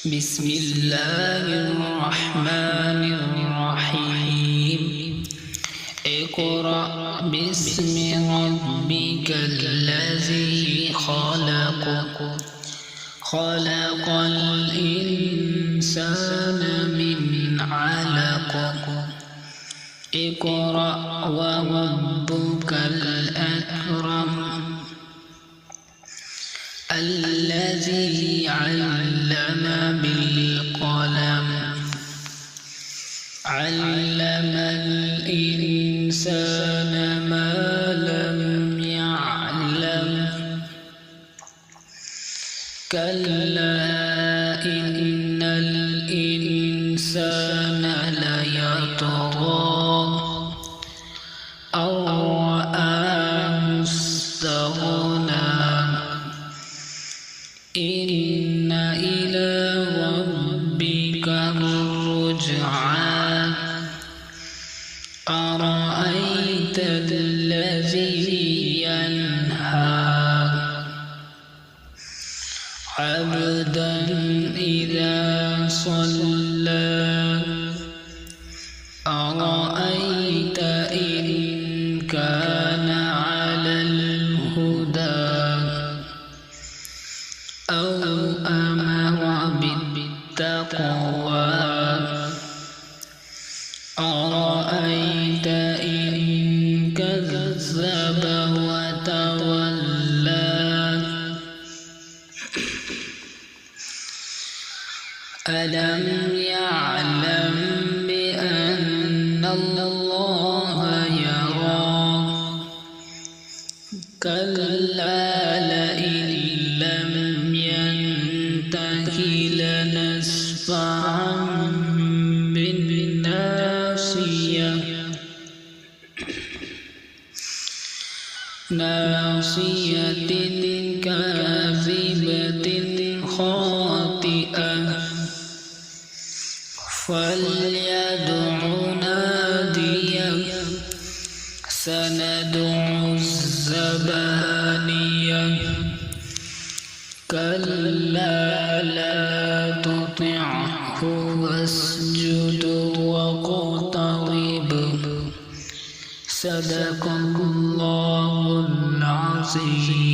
بسم الله الرحمن الرحيم اقرأ باسم ربك الذي خلق خلق الإنسان من علق اقرأ وربك الأكرم الذي علم بالقلم علم الإنسان ما لم يعلم كلا إن الإنسان ليطغى أن رآه استغنى إن إلى ربك الرجعى أرأيت الذي ينهى عبدا إذا صلى أرأيت إن كان على الهدى أو أمر بالتقوى أرأيت إن كذب وتولى ألم يعلم بأن الله يرى كلا لئن لم ينته لنسفعا بالناصية ناصية كاذبة خاطئة فليدع ناديه سندع الزبانية كلا لا تطعه واسجد واقترب صدق الله العظيم.